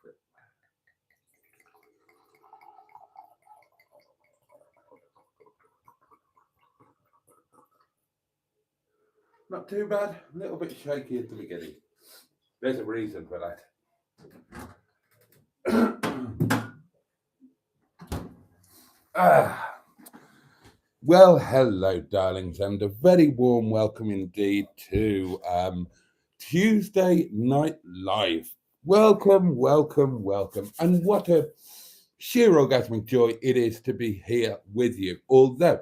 for it. Not too bad. A little bit shaky at the beginning. There's a reason for that. Well, hello, darlings, and a very warm welcome indeed to Tuesday Night Live. Welcome, welcome, welcome. And what a sheer orgasmic joy it is to be here with you. Although,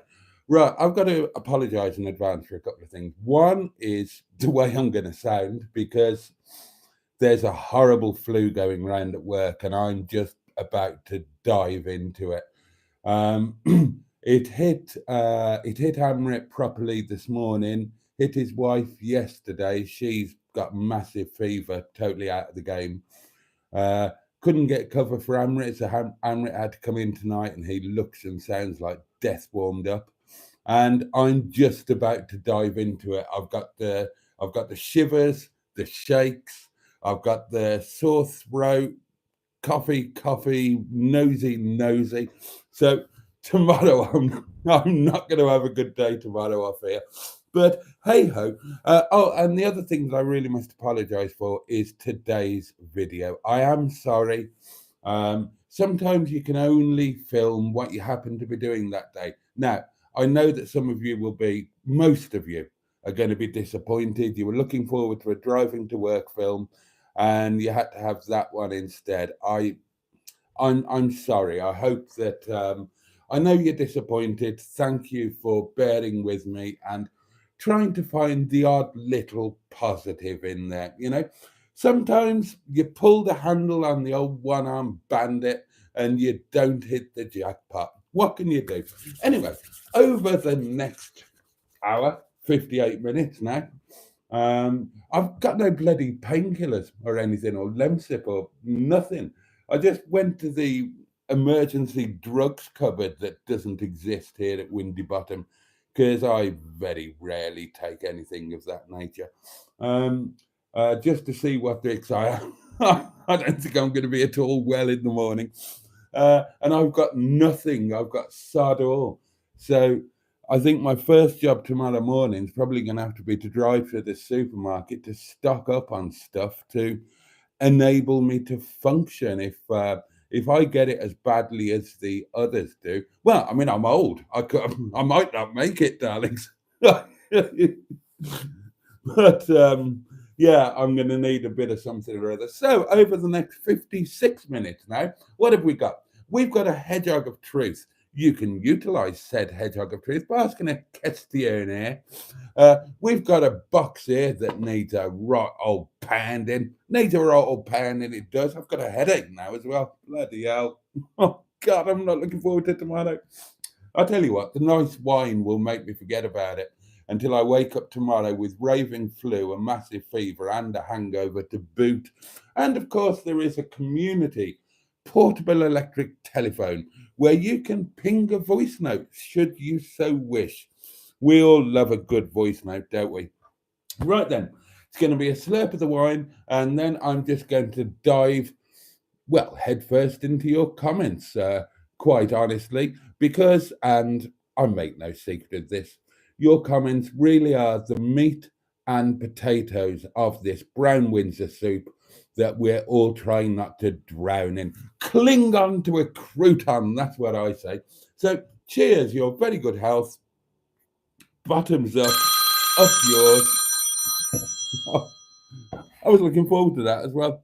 right, I've got to apologise in advance for a couple of things. One is the way I'm going to sound, because there's a horrible flu going around at work, and I'm just about to dive into it. It hit Amrit properly this morning. Hit his wife yesterday. She's got massive fever, totally out of the game. Couldn't get cover for Amrit, so Amrit had to come in tonight, and he looks and sounds like death warmed up. And I'm just about to dive into it. I've got the shivers, the shakes. I've got the sore throat, coughy, nosy. So tomorrow, I'm not going to have a good day tomorrow, I fear. But hey ho. And the other thing that I really must apologise for is today's video. I am sorry. Sometimes you can only film what you happen to be doing that day. Now, I know that most of you are going to be disappointed. You were looking forward to a driving to work film, and you had to have that one instead. I'm sorry. I hope that I know you're disappointed. Thank you for bearing with me and trying to find the odd little positive in there. You know, sometimes you pull the handle on the old one-armed bandit and you don't hit the jackpot. What can you do? Anyway, over the next hour, 58 minutes now, I've got no bloody painkillers or anything, or Lemsip or nothing. I just went to the emergency drugs cupboard that doesn't exist here at Windy Bottom, because I very rarely take anything of that nature. Just to see what the I don't think I'm going to be at all well in the morning. And I've got nothing. I've got sod all. So I think my first job tomorrow morning is probably going to have to be to drive to the supermarket to stock up on stuff to enable me to function if I get it as badly as the others do. Well, I mean, I'm old. I might not make it, darlings. But yeah, I'm going to need a bit of something or other. So over the next 56 minutes now, what have we got? We've got a hedgehog of truth. You can utilise said hedgehog of truth by asking a questionnaire. We've got a box here that needs a right old pounding. Needs a right old pounding, it does. I've got a headache now as well. Bloody hell. Oh, God, I'm not looking forward to tomorrow. I'll tell you what, the nice wine will make me forget about it until I wake up tomorrow with raving flu, a massive fever, and a hangover to boot. And of course, there is a community portable electric telephone where you can ping a voice note should you so wish. We all love a good voice note, don't we? Right then, it's going to be a slurp of the wine, and then I'm just going to dive, well, headfirst into your comments, quite honestly, because, and I make no secret of this, your comments really are the meat and potatoes of this brown Windsor soup that we're all trying not to drown in. Cling on to a crouton, that's what I say. So cheers, your very good health. Bottoms up yours. I was looking forward to that as well.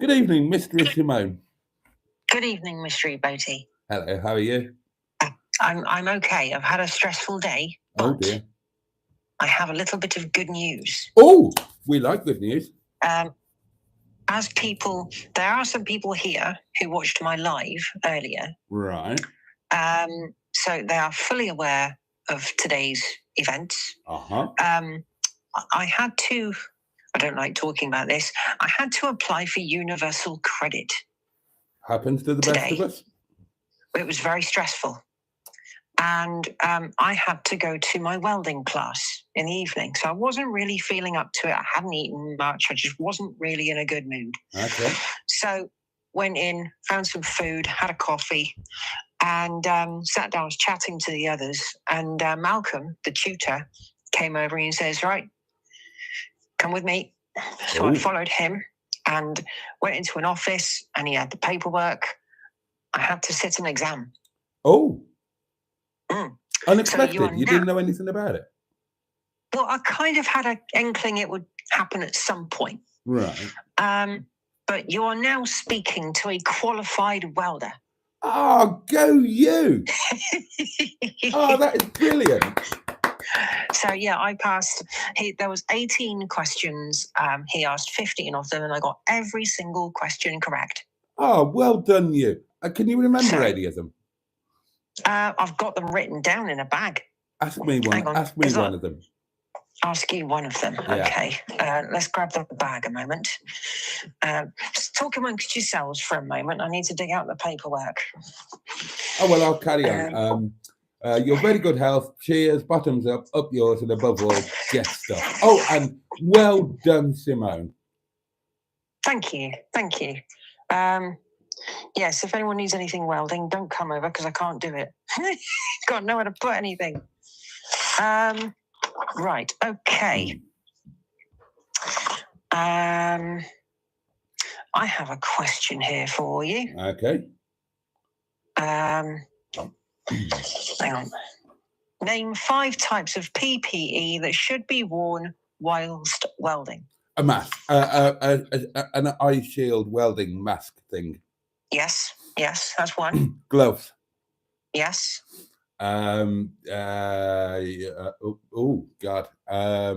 Good evening, Mystery Simone. Good evening, Mystery Boaty. Hello, how are you? I'm okay. I've had a stressful day. Oh dear. I have a little bit of good news. Oh, we like good news. As people, there are some people here who watched my live earlier. Right. So they are fully aware of today's events. Uh-huh. I had to, I don't like talking about this, I had to apply for universal credit. Happens to the best of us. It was very stressful. And I had to go to my welding class in the evening. So I wasn't really feeling up to it. I hadn't eaten much. I just wasn't really in a good mood. Okay. So went in, found some food, had a coffee, and sat down, was chatting to the others. And Malcolm, the tutor, came over and says, right, come with me. So I followed him and went into an office, and he had the paperwork. I had to sit an exam. Oh. Mm. Unexpected. So you didn't know anything about it? Well, I kind of had an inkling it would happen at some point. Right. But you are now speaking to a qualified welder. Oh, go you. Oh, that is brilliant. So, yeah, I passed. There was 18 questions. He asked 15 of them, and I got every single question correct. Oh, well done, you. Can you remember any of them? I've got them written down in a bag. Ask me one. Ask me one of them. Ask you one of them. Yeah. Okay. Let's grab the bag a moment. Just talk amongst yourselves for a moment. I need to dig out the paperwork. Oh, well, I'll carry on. Your very good health. Cheers. Bottoms up. Up yours. And above all, get stuff. Oh, and well done, Simone. Thank you. Thank you. Yes, if anyone needs anything welding, don't come over because I can't do it. Got nowhere to put anything. Right, okay. I have a question here for you. Okay. Hang on. Name 5 types of PPE that should be worn whilst welding. A mask. An eye shield welding mask thing. Yes, that's one. Gloves. Yes. Oh God. A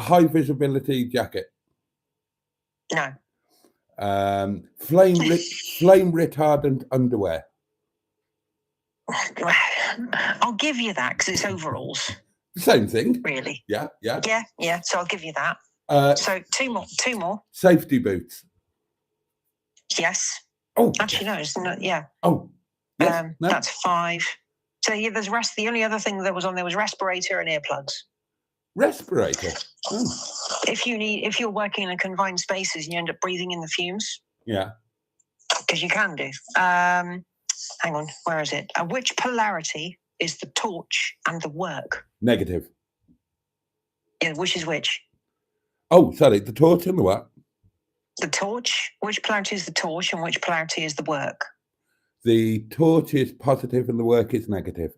high visibility jacket. No. Flame retardant underwear. I'll give you that because it's overalls. Same thing. Really? Yeah. So I'll give you that. So two more. Safety boots. Yes. Oh. Actually, no. It's not. Yeah. Oh. Yes. No. That's 5. So yeah, there's rest. The only other thing that was on there was respirator and earplugs. Respirator. Oh. If you're working in confined spaces and you end up breathing in the fumes. Yeah. Because you can do. Hang on. Where is it? Which polarity is the torch and the work? Negative. Yeah. Which is which? Oh, sorry. The torch and the what? The torch. Which polarity is the torch and which polarity is the work? The torch is positive and the work is negative.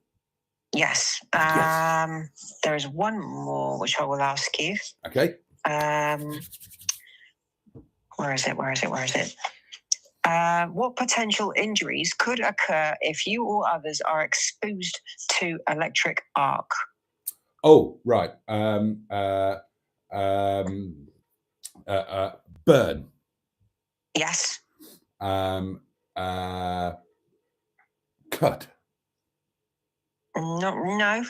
Yes. There is one more which I will ask you. Okay. Where is it? What potential injuries could occur if you or others are exposed to electric arc? Oh, right. Burn. Yes. Cut. No.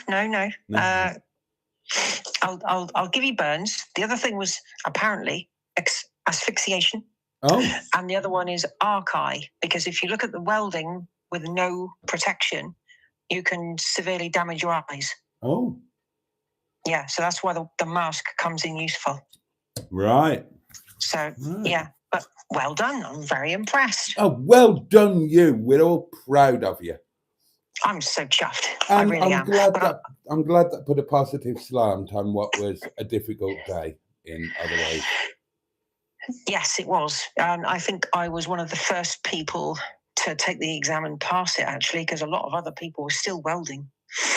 I'll give you burns. The other thing was apparently asphyxiation. Oh. And the other one is arc eye, because if you look at the welding with no protection, you can severely damage your eyes. Oh. Yeah, so that's why the mask comes in useful. Right. So, yeah, but well done. I'm very impressed. Oh, well done, you. We're all proud of you. I'm so chuffed. And I really am. I'm glad that put a positive slant on what was a difficult day in other ways. Yes, it was. I think I was one of the first people to take the exam and pass it, actually, because a lot of other people were still welding.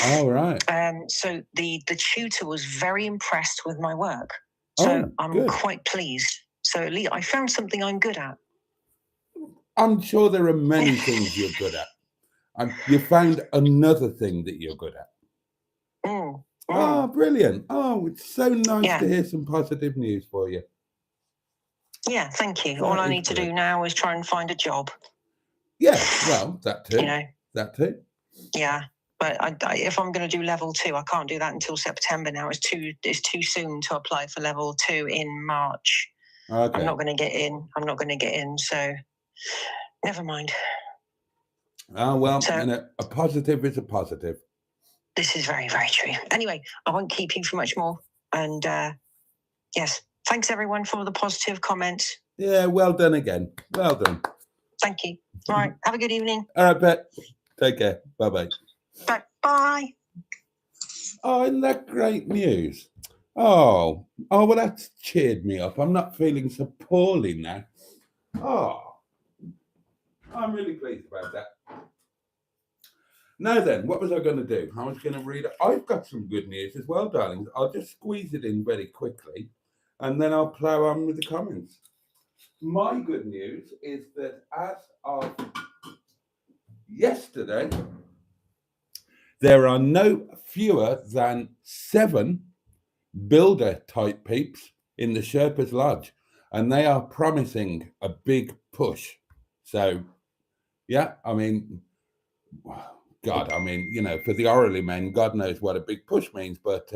Oh, right. So the tutor was very impressed with my work. So I'm quite pleased. So at least I found something I'm good at. I'm sure there are many things you're good at. You found another thing that you're good at. Oh, brilliant. Oh, it's so nice to hear some positive news for you. Yeah, thank you. All I need to do now is try and find a job. Yeah, well, that too. You know. That too. Yeah, but if I'm going to do level 2, I can't do that until September now. It's too soon to apply for level 2 in March. Okay. I'm not going to get in. So never mind. Well, So a positive is a positive. this is very, very true. Anyway, I won't keep you for much more. And yes, thanks everyone for the positive comments. Yeah, well done again. Well done. Thank you. All right, have a good evening. All right, Bet. Take care. Bye-bye. Bye. Oh, isn't that great news? Oh, well, that's cheered me up. I'm not feeling so poorly now. Oh, I'm really pleased about that. Now then, what was I going to do? I was going to read. I've got some good news as well, darlings. I'll just squeeze it in very quickly, and then I'll plow on with the comments. My good news is that as of yesterday, there are no fewer than 7 builder type peeps in the Sherpa's Lodge, and they are promising a big push. So, yeah, I mean, God, I mean, for the orally men, God knows what a big push means, but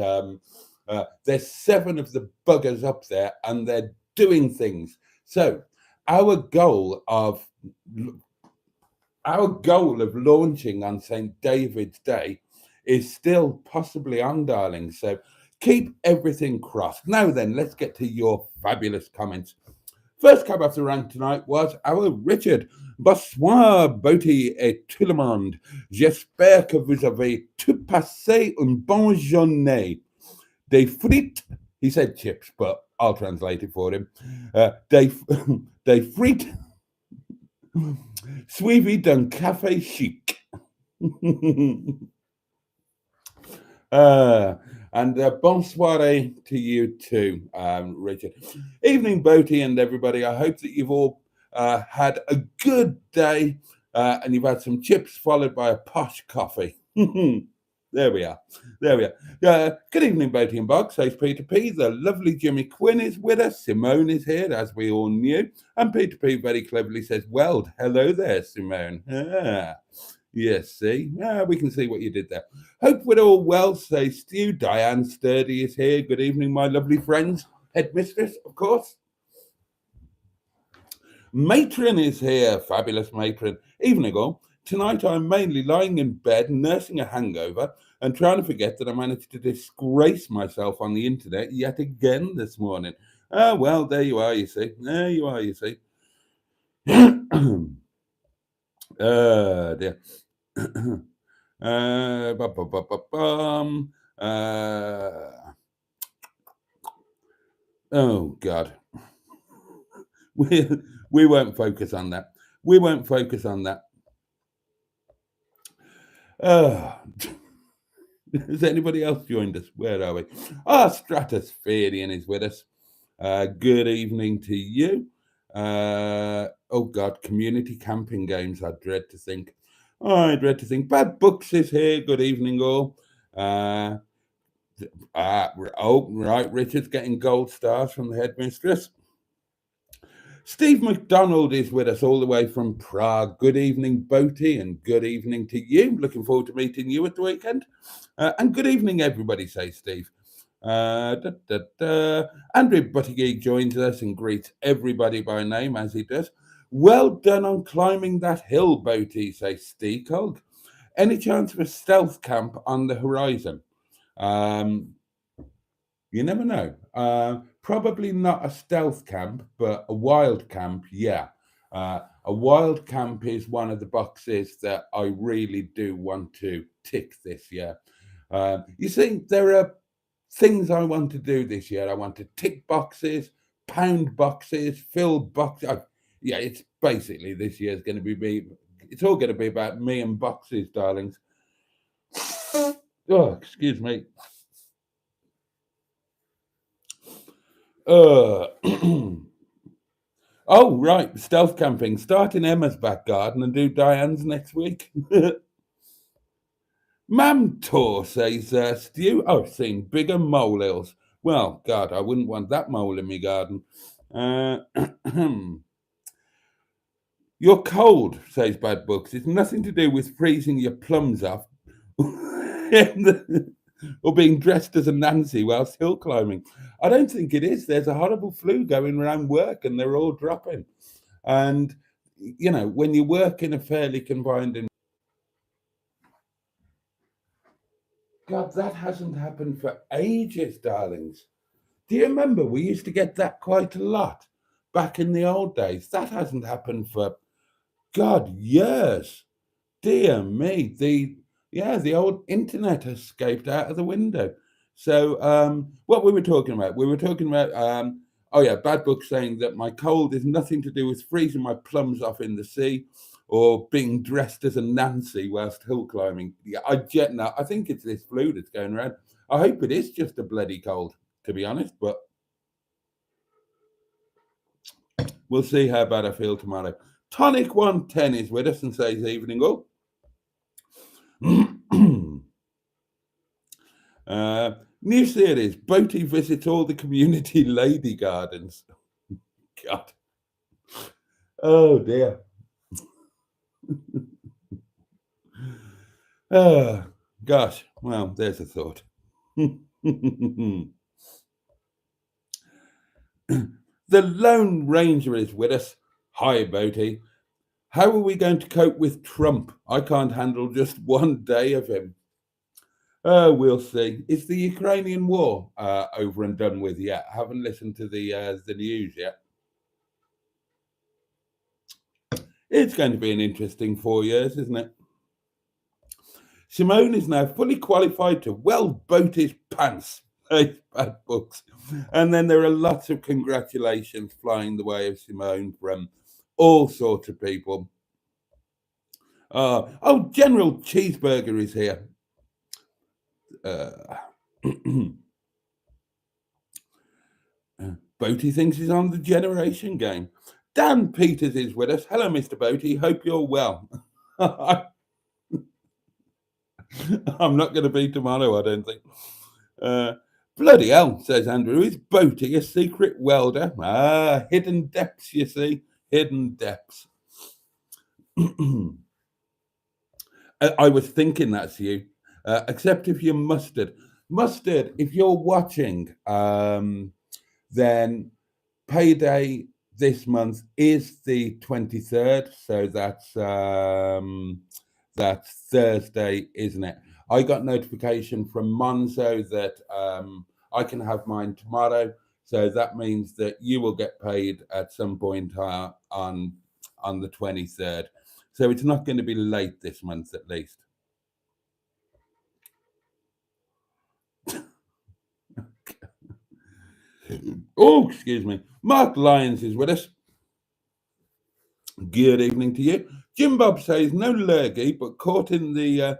there's 7 of the buggers up there, and they're doing things. So, our goal of launching on St. David's Day is still possibly on, darling. So keep everything crossed. Now then, let's get to your fabulous comments. First cab off the rank tonight was our Richard. Bonsoir, Boaty et tout le monde. J'espère que vous avez tout passé une bonne journée. Des frites, he said chips, but I'll translate it for him. Des frites suivi d'un café chic. And bonsoir to you too, Richard. Evening, Boaty and everybody. I hope that you've all had a good day and you've had some chips followed by a posh coffee. There we are. Good evening, Boaty and Bog, says Peter P. The lovely Jimmy Quinn is with us. Simone is here, as we all knew. And Peter P. very cleverly says, well, hello there, Simone. Yes, see? We can see what you did there. Hope we're all well, says Stu. Diane Sturdy is here. Good evening, my lovely friends. Headmistress, of course. Matron is here. Fabulous matron. Evening all. Tonight I'm mainly lying in bed, nursing a hangover, and trying to forget that I managed to disgrace myself on the internet yet again this morning. Well, there you are, you see. Dear. Oh, God. We won't focus on that. Has anybody else joined us? Where are we? Stratospherian is with us. Good evening to you. Oh God, community camping games. I dread to think. Bad Books is here. Good evening, all. Right. Richard's getting gold stars from the headmistress. Steve McDonald is with us all the way from Prague. Good evening, Boaty, and good evening to you. Looking forward to meeting you at the weekend. And good evening, everybody, says Steve. Andrew Buttigieg joins us and greets everybody by name, as he does. Well done on climbing that hill, Boaty, says Steve Cog. Any chance of a stealth camp on the horizon? You never know. Probably not a stealth camp, but a wild camp, yeah. A wild camp is one of the boxes that I really do want to tick this year. You see, there are things I want to do this year. I want to tick boxes, pound boxes, fill boxes. Yeah, it's basically this year's going to be it's all going to be about me and boxes, darlings. Oh, excuse me. Oh, right. Stealth camping. Start in Emma's back garden and do Diane's next week. Mamtor, says Stu. I've seen bigger molehills. Well, God, I wouldn't want that mole in my garden. You're cold, says Bad Books. It's nothing to do with freezing your plums off or being dressed as a Nancy whilst hill climbing. I don't think it is. There's a horrible flu going around work and they're all dropping. And, when you work in a fairly confined environment, God, that hasn't happened for ages, darlings. Do you remember we used to get that quite a lot back in the old days? That hasn't happened for, God, years. Dear me, the old internet has escaped out of the window. So what we were talking about, oh yeah, Bad Book saying that my cold is nothing to do with freezing my plums off in the sea or being dressed as a Nancy whilst hill climbing. Yeah, I think it's this flu that's going around. I hope it is just a bloody cold, to be honest, but we'll see how bad I feel tomorrow. Tonic 110 is with us and says evening all. New series, Boaty visits all the community lady gardens. God. Oh dear. Oh, gosh. Well, there's a thought. The Lone Ranger is with us. Hi, Boaty. How are we going to cope with Trump? I can't handle just one day of him. We'll see. Is the Ukrainian war over and done with yet? I haven't listened to the news yet. It's going to be an interesting 4 years, isn't it? Simone is now fully qualified to weld Boaty's pants. Bad books. And then there are lots of congratulations flying the way of Simone from all sorts of people. General Cheeseburger is here. Boaty thinks he's on the generation game. Dan Peters is with us. Hello, Mr. Boaty. Hope you're well. I'm not going to be tomorrow, I don't think. Bloody hell, says Andrew. Is Boaty a secret welder? Hidden depths, you see. Hidden depths. I was thinking that's you. Except if you're Mustard. Mustard, if you're watching, then payday this month is the 23rd. So that's Thursday, isn't it? I got notification from Monzo that I can have mine tomorrow. So that means that you will get paid at some point on the 23rd. So it's not going to be late this month, at least. Oh, excuse me. Mark Lyons is with us. Good evening to you. Jim Bob says no lurgy, but caught in the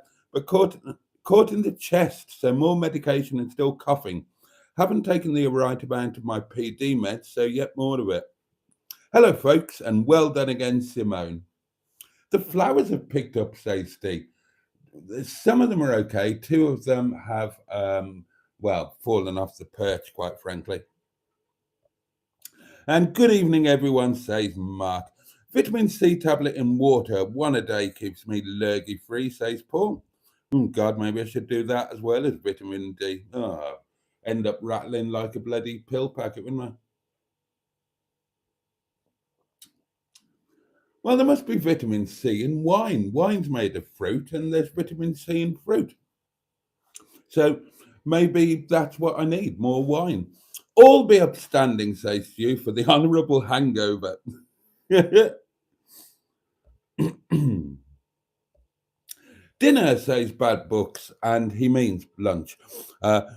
chest, so more medication and still coughing. Haven't taken the right amount of my PD meds, so yet more of it. Hello, folks, and well done again, Simone. The flowers have picked up, says Steve. Some of them are okay. Two of them have, fallen off the perch, quite frankly. And good evening, everyone, says Mark. Vitamin C tablet in water, one a day keeps me lurgy free, says Paul. God, maybe I should do that as well as vitamin D. End up rattling like a bloody pill packet, wouldn't I? Well, there must be vitamin C in wine. Wine's made of fruit, and there's vitamin C in fruit. So maybe that's what I need, more wine. All be upstanding, says Stu, for the honourable hangover. Dinner, says Bad Books, and he means lunch,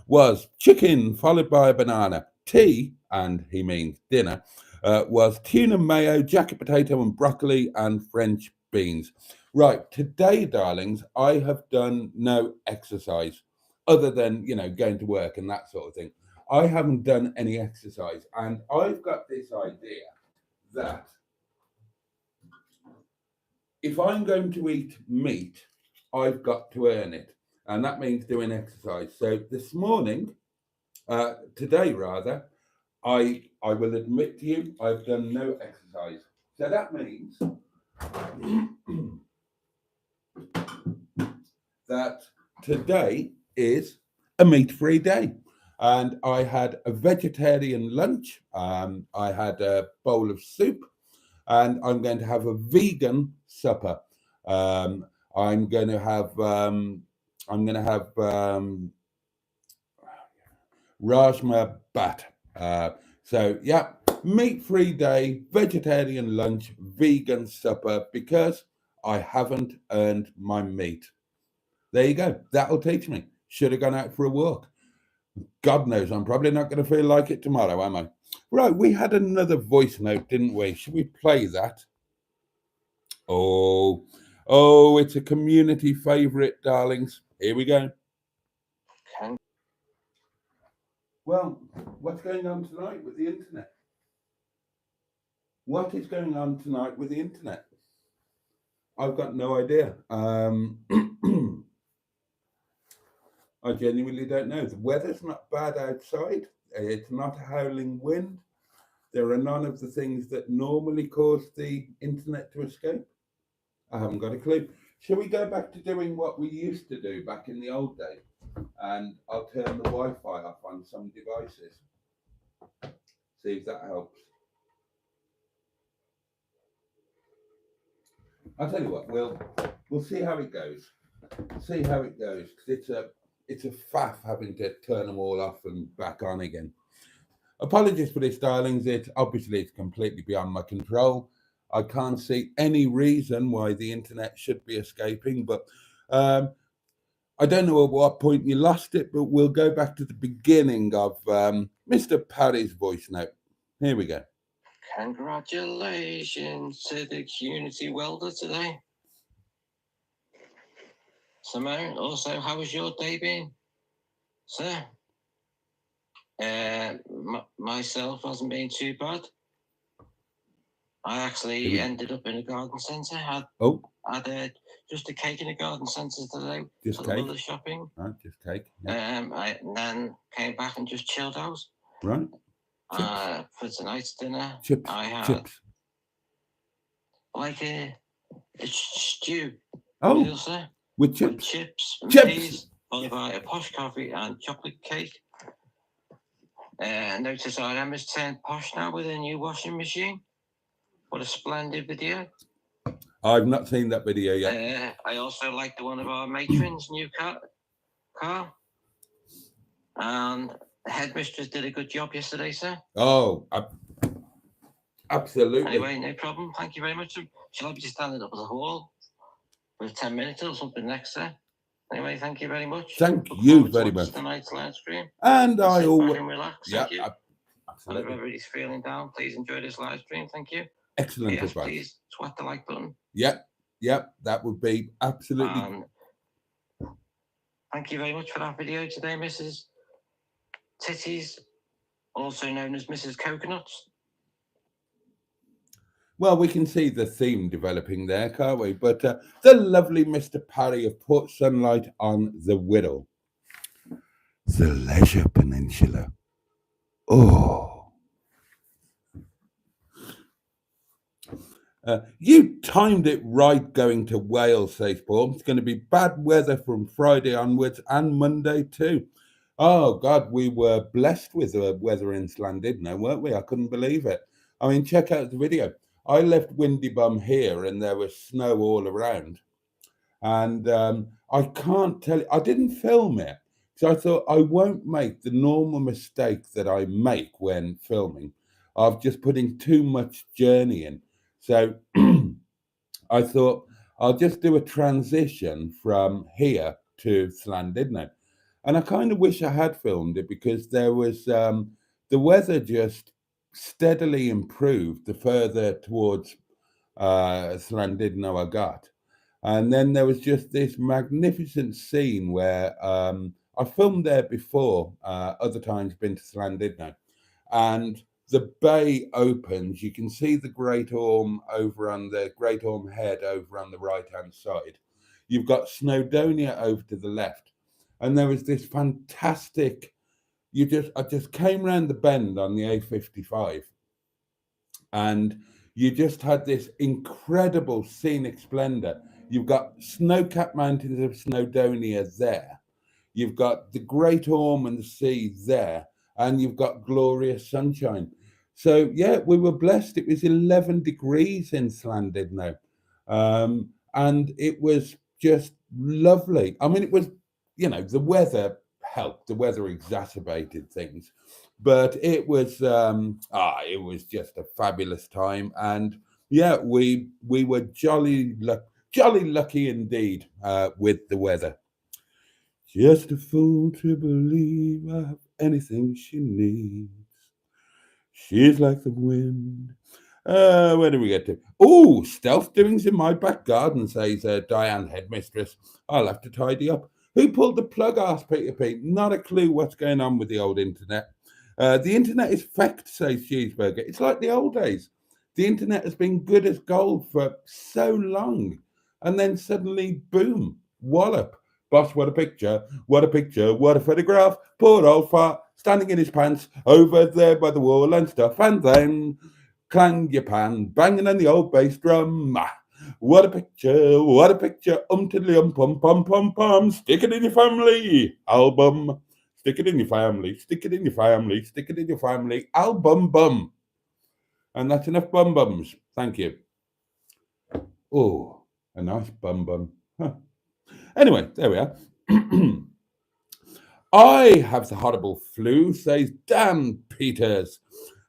was chicken followed by a banana. Tea, and he means dinner, was tuna mayo, jacket potato and broccoli and French beans. Right, today, darlings, I have done no exercise other than, going to work and that sort of thing. I haven't done any exercise, and I've got this idea that if I'm going to eat meat, I've got to earn it, and that means doing exercise. So this morning, today rather, I will admit to you, I've done no exercise. So that means that today is a meat-free day. And I had a vegetarian lunch. I had a bowl of soup, and I'm going to have a vegan supper. I'm going to have I'm going to have Rajma Bat. So, yeah, meat-free day, vegetarian lunch, vegan supper, because I haven't earned my meat. There you go. That'll teach me. Should have gone out for a walk. God knows I'm probably not going to feel like it tomorrow, am I? Right, we had another voice note, didn't we? Should we play that? Oh, it's a community favourite, darlings. Here we go. Well, what's going on tonight with the internet? What is going on tonight with the internet? I've got no idea. I genuinely don't know. The weather's not bad outside. It's not a howling wind. There are none of the things that normally cause the internet to escape. I haven't got a clue. Shall we go back to doing what we used to do back in the old days? And I'll turn the Wi-Fi off on some devices. See if that helps. I'll tell you what, we'll see how it goes. See how it goes, because it's a faff having to turn them all off and back on again. Apologies for this, darlings. It's completely beyond my control. I can't see any reason why the internet should be escaping, but I don't know at what point you lost it, but we'll go back to the beginning of Mr. Parry's voice note. Here we go. Congratulations to the community welder today. Simone, also, how was your day been, sir? Myself hasn't been too bad. I actually ended up in a garden centre. Had just a cake in a garden centre today. Just cake. The shopping. Right, just cake. Yeah. And then came back and just chilled out. Right. For tonight's dinner, Chips. I had Chips. like a stew. Oh, sir, with chips. With chips. And chips. Peas, followed by a posh coffee and chocolate cake. Notice our Emma's turned posh now with a new washing machine. What a splendid video. I've not seen that video yet. I also liked one of our matrons' new car. And the headmistress did a good job yesterday, sir. Oh, absolutely. Anyway, no problem. Thank you very much. Shall I be standing up at the hall for 10 minutes or something next, sir? Anyway, thank you very much. Thank you very much. Tonight's live stream. And I always relax. Yeah, thank you. absolutely. And if everybody's feeling down, please enjoy this live stream. Thank you. Excellent advice. Please swat the like button. Yep, that would be absolutely. Thank you very much for that video today, Mrs. Titties, also known as Mrs. Coconuts. Well, we can see the theme developing there, can't we? But the lovely Mr. Parry have put sunlight on the Whittle. The Leisure Peninsula. Oh. You timed it right going to Wales, says Paul. It's going to be bad weather from Friday onwards and Monday too. Oh, God, we were blessed with the weather in Llandudno, weren't we? I couldn't believe it. I mean, check out the video. I left Windy Bum here and there was snow all around. And I can't tell you, I didn't film it. So I thought I won't make the normal mistake that I make when filming of just putting too much journey in. So I thought I'll just do a transition from here to Llandudno. And I kind of wish I had filmed it because there was the weather just steadily improved the further towards Llandudno I got. And then there was just this magnificent scene where I filmed there before, other times been to Llandudno. And the bay opens, you can see the Great Orme over on the Great Orme Head over on the right-hand side. You've got Snowdonia over to the left. And there was this fantastic, I just came round the bend on the A55 and you just had this incredible scenic splendor. You've got snow-capped mountains of Snowdonia there. You've got the Great Orme and the sea there. And you've got glorious sunshine. So, yeah, we were blessed. It was 11 degrees in Llandudno. And it was just lovely. I mean, it was the weather helped. The weather exacerbated things, but it was just a fabulous time, and yeah, we were jolly lucky indeed with the weather. Just a fool to believe I have anything she needs. She's like the wind. Where do we get to? Oh, stealth doings in my back garden, says Diane, headmistress. I'll have to tidy up. Who pulled the plug? Asked Peter Pete. Not a clue what's going on with the old internet. The internet is fecked, says Cheeseburger. It's like the old days. The internet has been good as gold for so long. And then suddenly, boom, wallop. Boss, what a picture, what a picture, what a photograph. Poor old fart, standing in his pants, over there by the wall and stuff. And then, clang your pan, banging on the old bass drum. What a picture, what a picture. Tiddly pum pum pum pum. Stick it in your family album. Stick it in your family, stick it in your family, stick it in your family album bum. And that's enough bum bums. Thank you. Oh, a nice bum bum. Huh. Anyway, there we are. I have the horrible flu, says Dan Peters.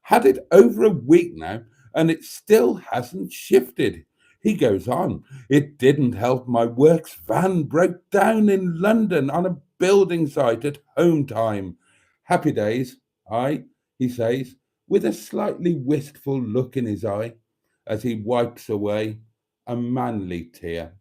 Had it over a week now, and it still hasn't shifted. He goes on. It didn't help my works van broke down in London on a building site at home time. Happy days, he says, with a slightly wistful look in his eye as he wipes away a manly tear.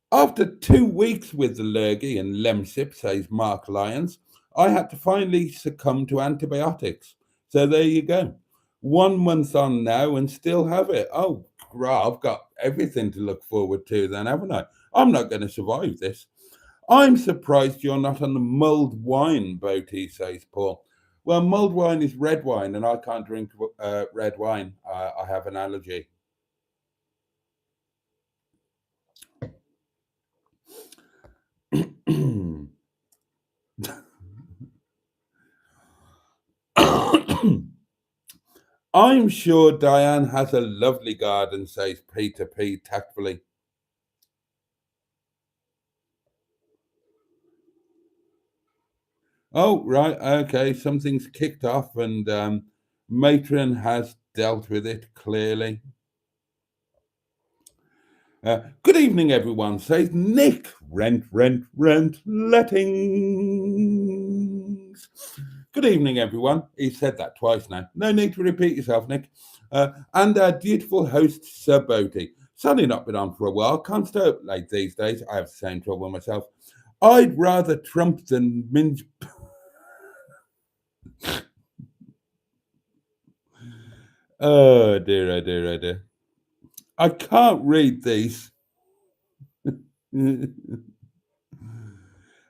After 2 weeks with the lurgy and lemsip, says Mark Lyons, I had to finally succumb to antibiotics. So there you go. 1 month on now and still have it. Oh, I've got everything to look forward to then, haven't I? I'm not going to survive this. I'm surprised you're not on the mulled wine, Boaty, says Paul. Well, mulled wine is red wine, and I can't drink red wine. I have an allergy. I'm sure Diane has a lovely garden, says Peter P. tactfully. Oh, right, okay, something's kicked off and Matron has dealt with it, clearly. Good evening, everyone, says Nick. Rent, lettings. Good evening, everyone. He said that twice now. No need to repeat yourself, Nick. And our dutiful host, Sir Boaty. Sadly not been on for a while. Can't stay up late these days. I have the same trouble myself. I'd rather Trump than minge... Oh, dear, oh, dear, oh, dear. I can't read these.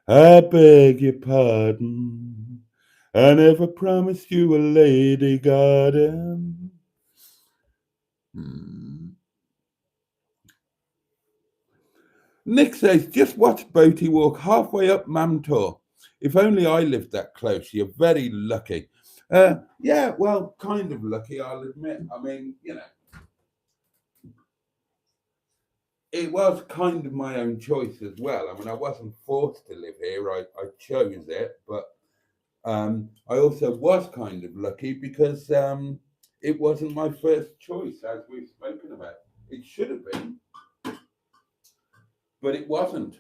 I beg your pardon. I never promised you a lady garden. Nick says, just watch Boaty walk halfway up Mamtor. If only I lived that close. You're very lucky. Yeah, well, kind of lucky, I'll admit. I mean, it was kind of my own choice as well. I mean, I wasn't forced to live here. I chose it, but I also was kind of lucky because it wasn't my first choice, as we've spoken about. It should have been, but it wasn't.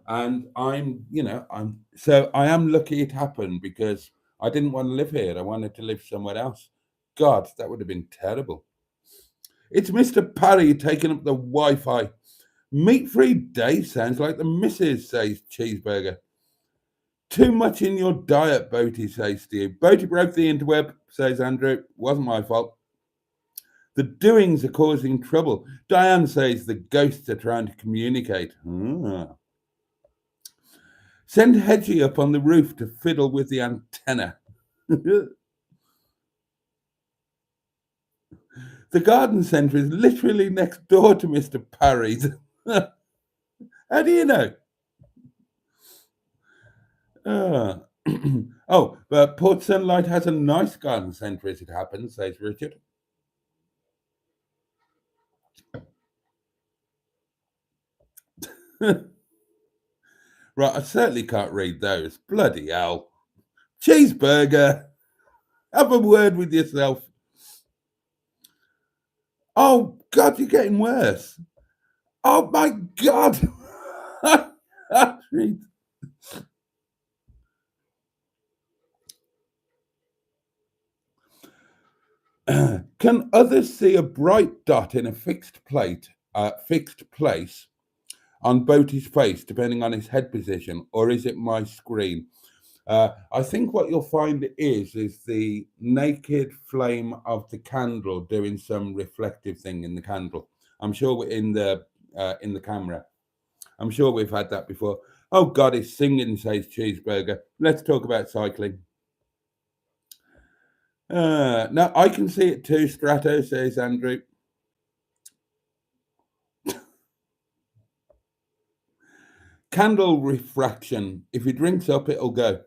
And I am lucky it happened because I didn't want to live here. I wanted to live somewhere else. God, that would have been terrible. It's Mr. Parry taking up the Wi-Fi. Meat-free day sounds like the missus, says Cheeseburger. Too much in your diet, Boaty, says Steve. Boaty broke the interweb, says Andrew. Wasn't my fault. The doings are causing trouble. Diane says the ghosts are trying to communicate. Send Hedgie up on the roof to fiddle with the antenna. The garden centre is literally next door to Mr. Parry's. How do you know? But Port Sunlight has a nice garden centre as it happens, says Richard. Right, I certainly can't read those. Bloody hell. Cheeseburger. Have a word with yourself. Oh, God, you're getting worse. Oh, my God. Can others see a bright dot in a fixed place on Boaty's face, depending on his head position, or is it my screen? I think what you'll find is the naked flame of the candle doing some reflective thing in the candle. I'm sure we're in the camera. I'm sure we've had that before. Oh God, he's singing, says Cheeseburger. Let's talk about cycling. No, I can see it too, Strato, says Andrew. Candle refraction. If he drinks up, it'll go.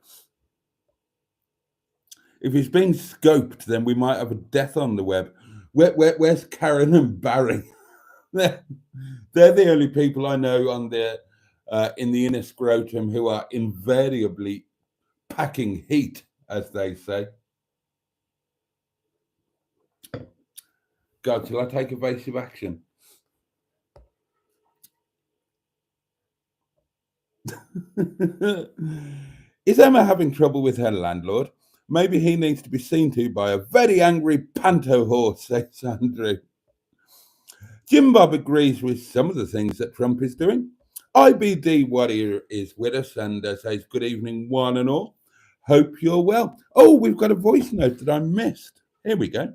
If he's being scoped, then we might have a death on the web. Where's Karen and Barry? They're the only people I know on the in the inner scrotum who are invariably packing heat, as they say. God, shall I take evasive action? Is Emma having trouble with her landlord? Maybe he needs to be seen to by a very angry panto horse, says Andrew. Jim Bob agrees with some of the things that Trump is doing. IBD Warrior is with us and says, good evening, one and all. Hope you're well. Oh, we've got a voice note that I missed. Here we go.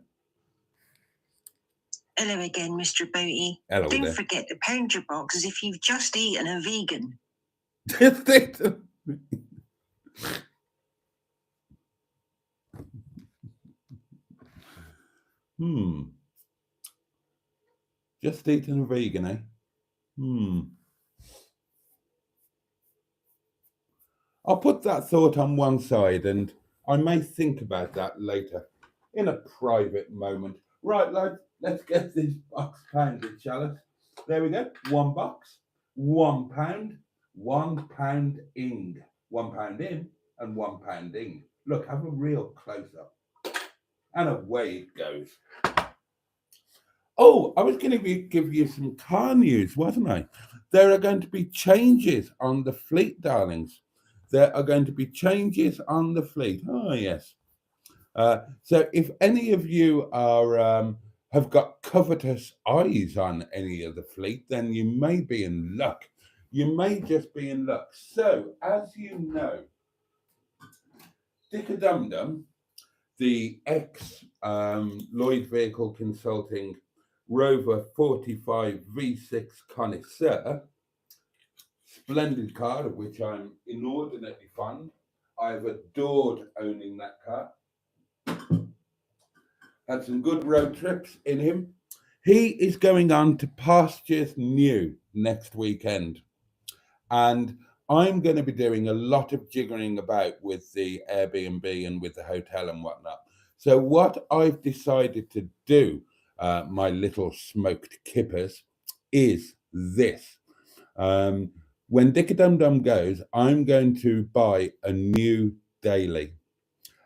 Hello again, Mr. Boaty. Hello Don't there. forget to pound your box as if you've just eaten a vegan. Just eating a vegan, eh? I'll put that thought on one side and I may think about that later in a private moment. Right, lads, let's get this box pounded, shall us? There we go. One box, £1, £1 ing. £1 in and £1 ing. Look, have a real close up. And away it goes. Oh, I was going to give you some car news, wasn't I? There are going to be changes on the fleet, darlings. There are going to be changes on the fleet. Oh, yes. So if any of you are have got covetous eyes on any of the fleet, then you may be in luck. You may just be in luck. So, as you know, Dick-a-Dum-Dum, the ex-Lloyd Vehicle Consulting Rover 45 V6 connoisseur, splendid car of which I'm inordinately fond. I've adored owning that car. Had some good road trips in him. He is going on to Pastures New next weekend. And I'm going to be doing a lot of jiggering about with the Airbnb and with the hotel and whatnot. So what I've decided to do, my little smoked kippers, is this. When Dick-a-Dum-Dum goes, I'm going to buy a new daily.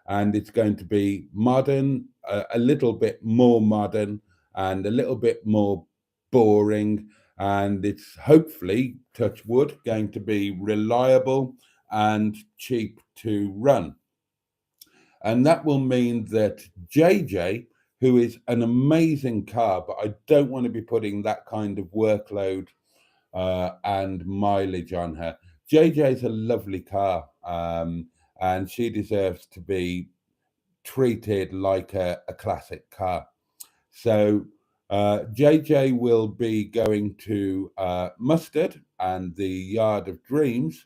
And it's going to be modern, a little bit more modern and a little bit more boring. And it's hopefully, touch wood, going to be reliable and cheap to run. And that will mean that JJ, who is an amazing car, but I don't want to be putting that kind of workload and mileage on her. JJ is a lovely car, and she deserves to be treated like a classic car. So JJ will be going to Mustard and the Yard of Dreams.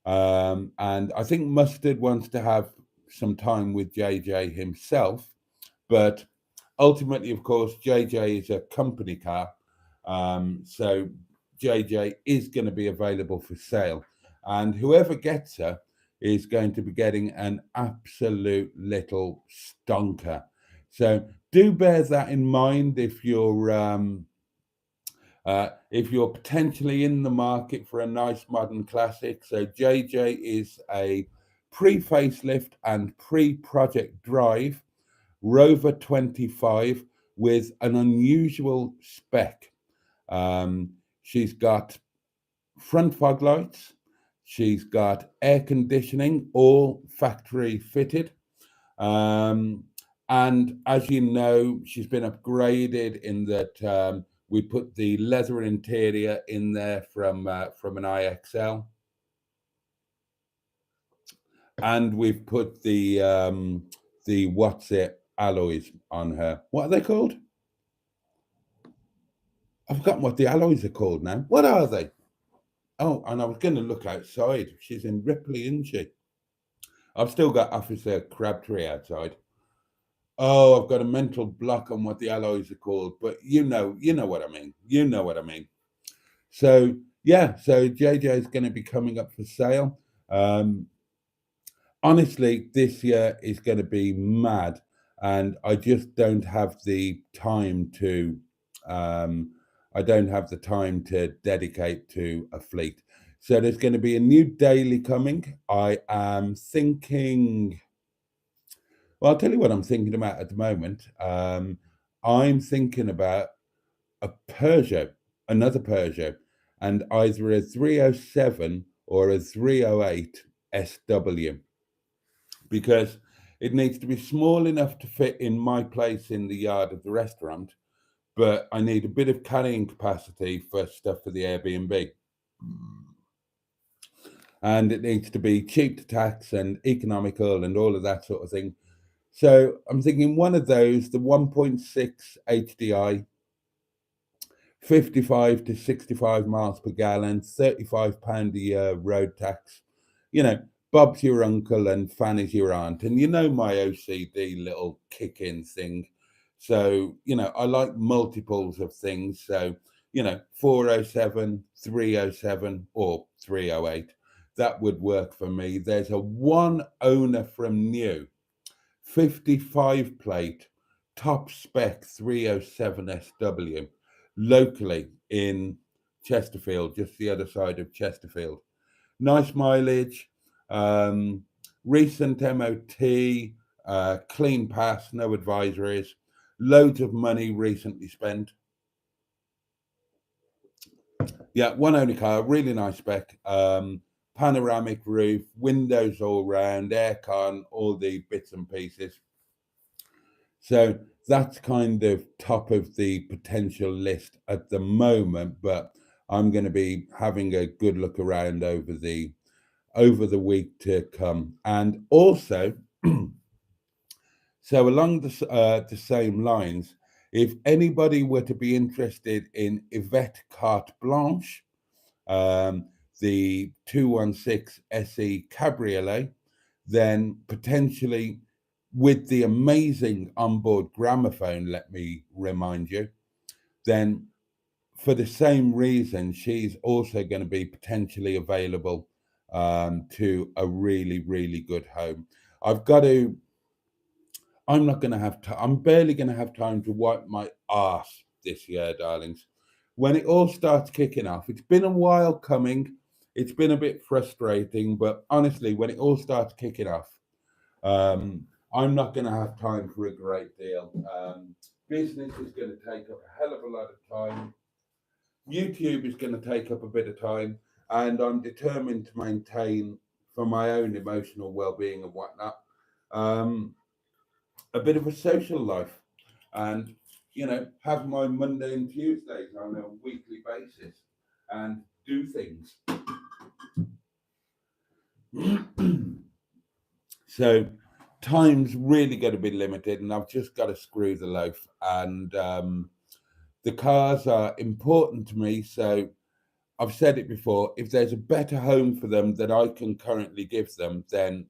And I think Mustard wants to have some time with JJ himself. But ultimately, of course, JJ is a company car. So JJ is going to be available for sale. And whoever gets her is going to be getting an absolute little stonker. So do bear that in mind if you're If you're potentially in the market for a nice modern classic, so JJ is a pre-facelift and pre-project drive Rover 25 with an unusual spec. She's got front fog lights, she's got air conditioning, all factory fitted. And as you know, she's been upgraded in that we put the leather interior in there from an IXL, and we've put the what's it alloys on her. What are they called? I've forgotten what the alloys are called now. What are they? Oh, and I was going to look outside. She's in Ripley, isn't she? I've still got Officer Crabtree outside. Oh, I've got a mental block on what the alloys are called, but you know what I mean. You know what I mean. So yeah, so JJ is going to be coming up for sale. Honestly, this year is going to be mad, and I just don't have the time to. I don't have the time to dedicate to a fleet. So there's going to be a new daily coming. I am thinking. Well, I'll tell you what I'm thinking about at the moment. I'm thinking about a Peugeot, another Peugeot, and either a 307 or a 308 SW, because it needs to be small enough to fit in my place in the yard of the restaurant, but I need a bit of carrying capacity for stuff for the Airbnb. And it needs to be cheap to tax and economical and all of that sort of thing. So I'm thinking one of those, the 1.6 HDI, 55 to 65 miles per gallon, £35 a year road tax. You know, Bob's your uncle and Fanny's your aunt. And you know my OCD little kick-in thing. So, you know, I like multiples of things. So, you know, 407, 307 or 308. That would work for me. There's a one owner from new, 55 plate, top spec 307 SW, locally in Chesterfield, just the other side of Chesterfield. Nice mileage, recent MOT, clean pass, no advisories, loads of money recently spent. Yeah, one owner car, really nice spec. Panoramic roof, windows all round, aircon, all the bits and pieces. So that's kind of top of the potential list at the moment, but I'm going to be having a good look around over the week to come. And also, so along the same lines, if anybody were to be interested in Yvette Carte Blanche, the 216 SE Cabriolet, then potentially with the amazing onboard gramophone, let me remind you, then for the same reason, she's also going to be potentially available to a really, really good home. I'm not going to have time. I'm barely going to have time to wipe my arse this year, darlings. When it all starts kicking off, it's been a while coming. It's been a bit frustrating, but honestly, when it all starts kicking off, I'm not going to have time for a great deal. Business is going to take up a hell of a lot of time. YouTube is going to take up a bit of time, and I'm determined to maintain, for my own emotional well-being and whatnot, a bit of a social life, and you know, have my Monday and Tuesdays on a weekly basis and do things. So time's really going to be limited, and I've just got to screw the loaf. And the cars are important to me, so I've said it before, if there's a better home for them that I can currently give them, then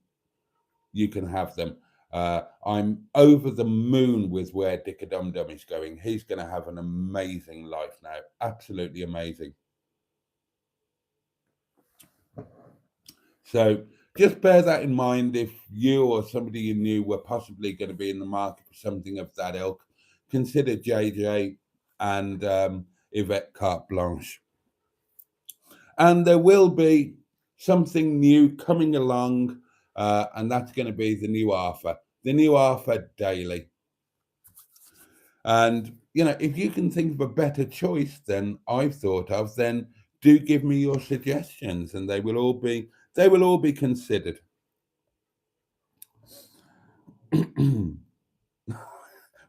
you can have them. I'm over the moon with where Dicker Dum Dum is going. He's going to have an amazing life now. Absolutely amazing. So just bear that in mind if you or somebody you knew were possibly going to be in the market for something of that ilk. Consider JJ, and Yvette Carte Blanche. And there will be something new coming along, and that's going to be the new Arthur Daily. And, you know, if you can think of a better choice than I've thought of, then do give me your suggestions, and they will all be considered.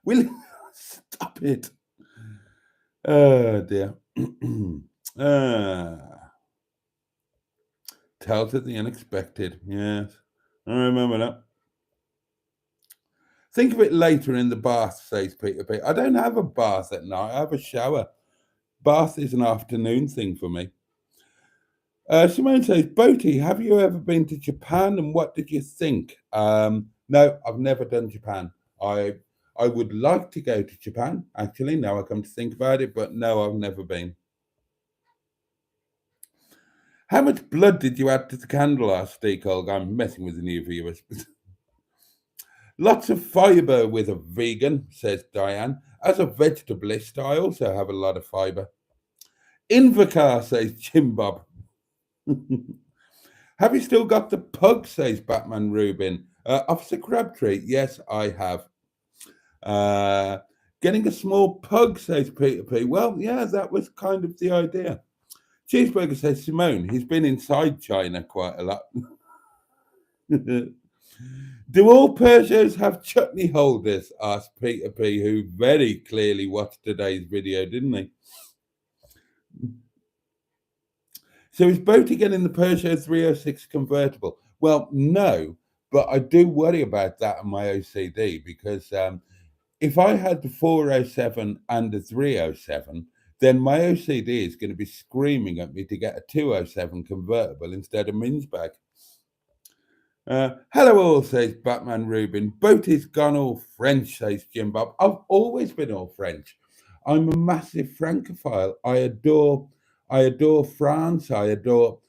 Will you stop it? Oh dear. Tales of the unexpected. Yes, I remember that. Think of it later in the bath, says Peter P. I don't have a bath at night. I have a shower. Bath is an afternoon thing for me. Simone says, Boaty, have you ever been to Japan, and what did you think? No, I've never done Japan. I would like to go to Japan, actually, now I come to think about it, but no, I've never been. How much blood did you add to the candle, asked Steakolg? I'm messing with the new viewers. Lots of fibre with a vegan, says Diane. As a vegetalist, I also have a lot of fibre. Invocar, says Jim Bob. Have you still got the pug, says Batman Rubin. Officer Crabtree, yes, I have. Getting a small pug, says Peter P. Well, yeah, that was kind of the idea. Cheeseburger says, Simone, he's been inside China quite a lot. Do all Peugeots have chutney holders? Asked Peter P, who very clearly watched today's video, didn't he? So is Boaty getting the Peugeot 306 convertible? Well, no, but I do worry about that on my OCD, because if I had the 407 and the 307, then my OCD is going to be screaming at me to get a 207 convertible instead of Minzbag. Hello all, says Batman Rubin. Boaty's gone all French, says Jim Bob. I've always been all French. I'm a massive Francophile. I adore France. I adore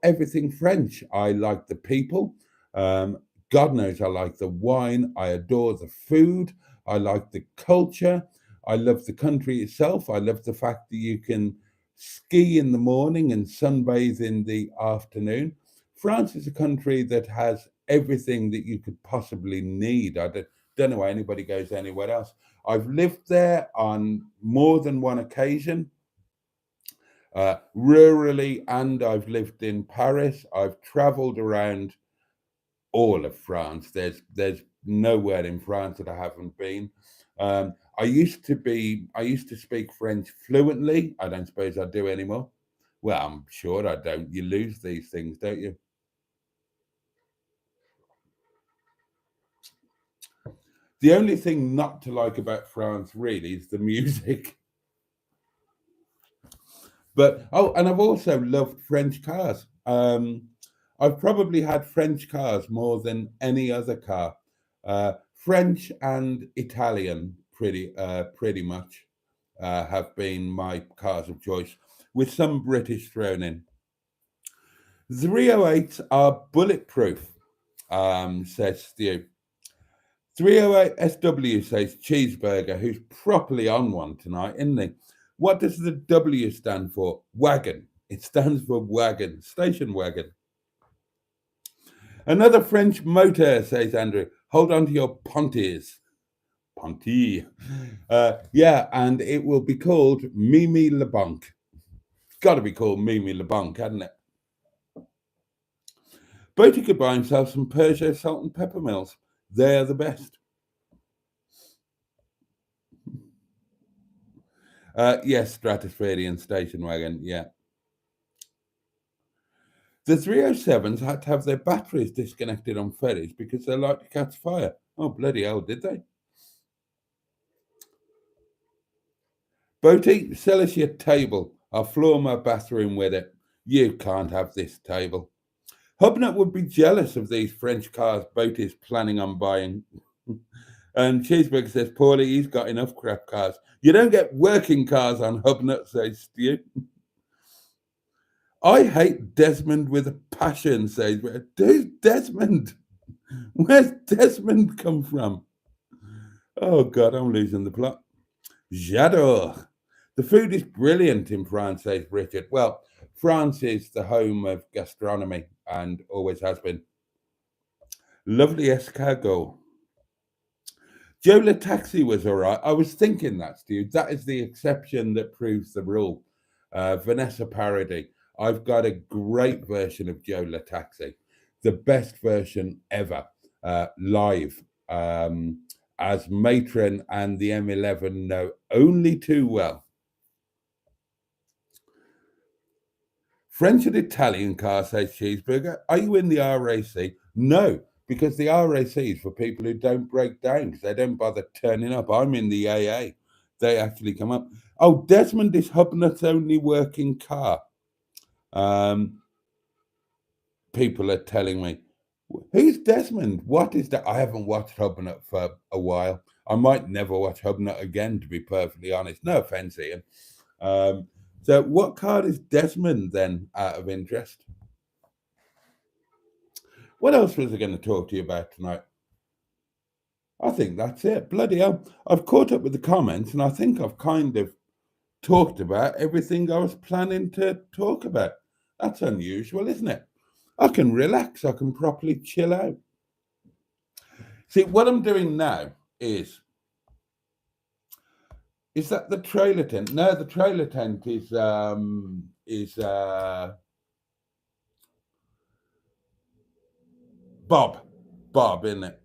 everything French. I like the people. God knows I like the wine. I adore the food. I like the culture. I love the country itself. I love the fact that you can ski in the morning and sunbathe in the afternoon. France is a country that has everything that you could possibly need. I don't know why anybody goes anywhere else. I've lived there on more than one occasion, rurally, and I've lived in Paris. I've traveled around all of France. There's nowhere in France that I haven't been. I used to speak French fluently. I don't suppose I do anymore. Well, I'm sure I don't. You lose these things, don't you? The only thing not to like about France really is the music. But, and I've also loved French cars. I've probably had French cars more than any other car. French and Italian pretty much have been my cars of choice, with some British thrown in. 308s are bulletproof, says Stu. 308 SW, says Cheeseburger, who's properly on one tonight, isn't he? What does the W stand for? Wagon. It stands for wagon, station wagon. Another French motor, says Andrew. Hold on to your ponties. Ponty. Yeah, and it will be called Mimi Le Banc. It's got to be called Mimi Le Banc, hasn't it? Boaty could buy himself some Peugeot salt and pepper mills. They're the best. Yes, Stratospherian station wagon, yeah. The 307s had to have their batteries disconnected on ferries because they like to catch fire. Oh, bloody hell, did they? Boaty, sell us your table. I'll floor my bathroom with it. You can't have this table. Hubnut would be jealous of these French cars Boaty's planning on buying. And Cheeseburger says, Paulie, he's got enough crap cars. You don't get working cars on Hubnut, says Stu. I hate Desmond with a passion, says, who's Desmond? Where's Desmond come from? Oh, God, I'm losing the plot. J'adore. The food is brilliant in France, says Richard. Well, France is the home of gastronomy and always has been. Lovely escargot. Joe Le Taxi was all right. I was thinking that, Stu. That is the exception that proves the rule. Vanessa Paradis. I've got a great version of Joe Le Taxi, the best version ever, live, as Matron and the M11 know only too well. French and Italian car, says Cheeseburger. Are you in the RAC? No, because the RAC is for people who don't break down because they don't bother turning up. I'm in the AA. They actually come up. Oh, Desmond is Hubnut's only working car. People are telling me, who's Desmond? What is that? I haven't watched Hubnut for a while. I might never watch Hubnut again, to be perfectly honest. No offense, Ian. So what car is Desmond then, out of interest? What else was I going to talk to you about tonight? I think that's it. Bloody hell. I've caught up with the comments and I think I've kind of talked about everything I was planning to talk about. That's unusual, isn't it? I can relax. I can properly chill out. See, what I'm doing now is that the trailer tent? No, the trailer tent is Bob, isn't it?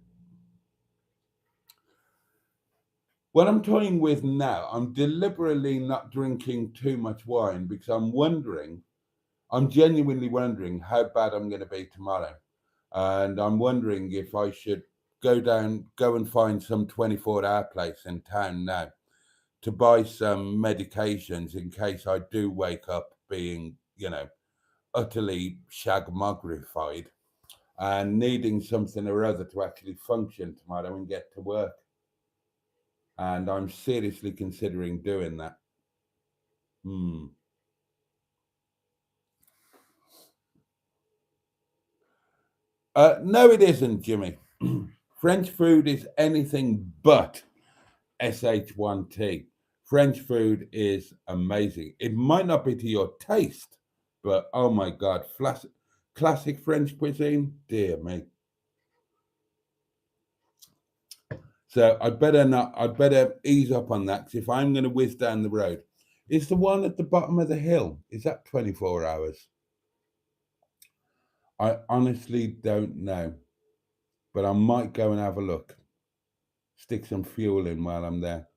What I'm toying with now, I'm deliberately not drinking too much wine because I'm genuinely wondering how bad I'm going to be tomorrow. And I'm wondering if I should go and find some 24-hour place in town now to buy some medications in case I do wake up being, utterly shagmogrified and needing something or other to actually function tomorrow and get to work. And I'm seriously considering doing that. No, it isn't, Jimmy. French food is anything but SH1T. French food is amazing. It might not be to your taste, but oh my God, classic French cuisine, dear me. So I'd better ease up on that, because if I'm going to whiz down the road, is the one at the bottom of the hill, is that 24 hours? I honestly don't know, but I might go and have a look. Stick some fuel in while I'm there.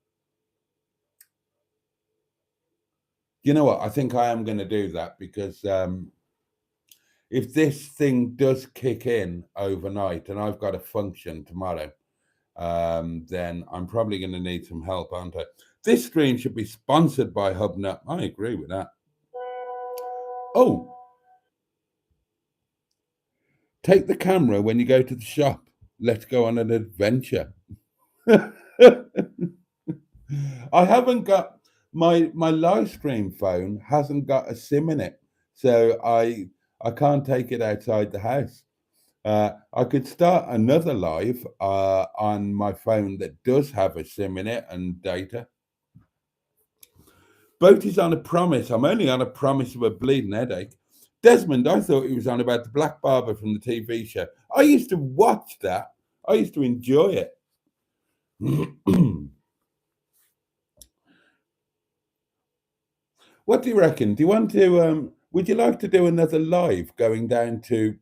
You know what? I think I am going to do that because if this thing does kick in overnight and I've got a function tomorrow, then I'm probably going to need some help, aren't I? This stream should be sponsored by Hubnut. I agree with that. Oh, take the camera when you go to the shop. Let's go on an adventure. I haven't got my live stream phone hasn't got a SIM in it, so I can't take it outside the house. I could start another live on my phone that does have a SIM in it and data. Boaty's on a promise. I'm only on a promise of a bleeding headache. Desmond, I thought he was on about the Black Barber from the TV show. I used to watch that. I used to enjoy it. What do you reckon? Do you want to? Would you like to do another live going down to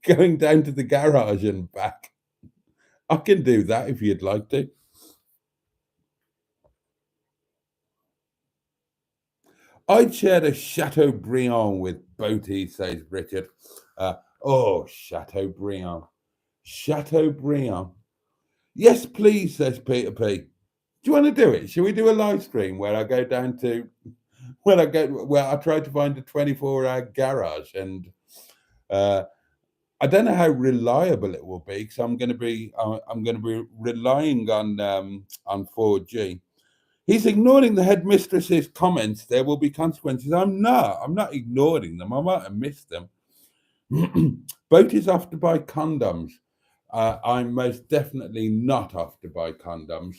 the garage and back? I can do that if you'd like to. I'd share a Chateaubriand with Boaty, says Richard. Chateaubriand. Chateaubriand. Yes, please, says Peter P. Do you want to do it? Shall we do a live stream where I go down to where I try to find a 24-hour garage, and I don't know how reliable it will be because I'm going to be relying on 4G. He's ignoring the headmistress's comments. There will be consequences. I'm not ignoring them. I might have missed them. Boat is off to buy condoms. I'm most definitely not off to buy condoms.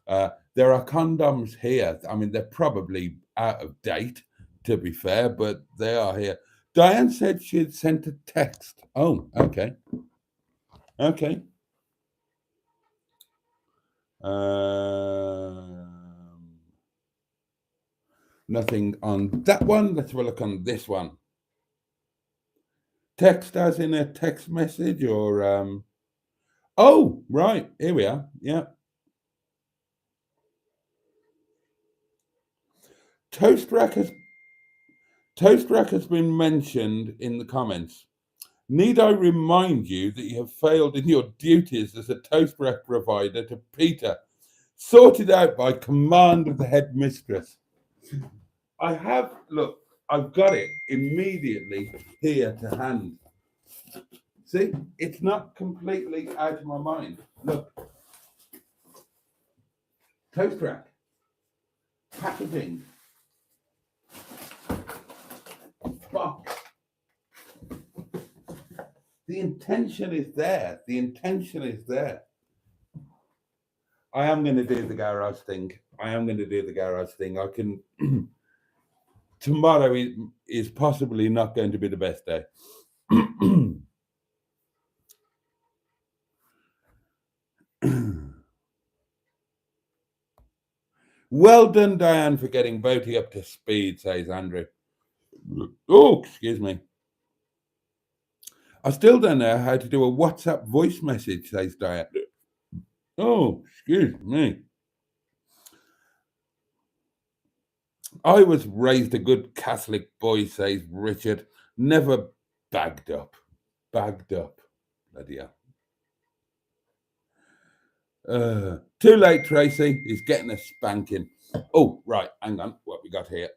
There are condoms here. I mean, they're probably out of date, to be fair, but they are here. Diane said she had sent a text. Oh, okay. Okay. Nothing on that one. Let's have a look on this one. Text as in a text message or oh, right. Here we are. Yeah. Toast rack has been mentioned in the comments. Need I remind you that you have failed in your duties as a toast rack provider to Peter, sorted out by command of the headmistress? I have, look, I've got it immediately here to hand. See, it's not completely out of my mind. Look, toast rack, packaging, box. The intention is there. The intention is there. I am going to do the garage thing. I can. Tomorrow is possibly not going to be the best day. Well done, Diane, for getting Boaty up to speed, says Andrew. Oh, excuse me. I still don't know how to do a WhatsApp voice message, says Diane. Oh, excuse me. I was raised a good Catholic boy, says Richard. Never bagged up. Bloody hell. Too late, Tracy. He's getting a spanking. Oh, right. Hang on. What we got here?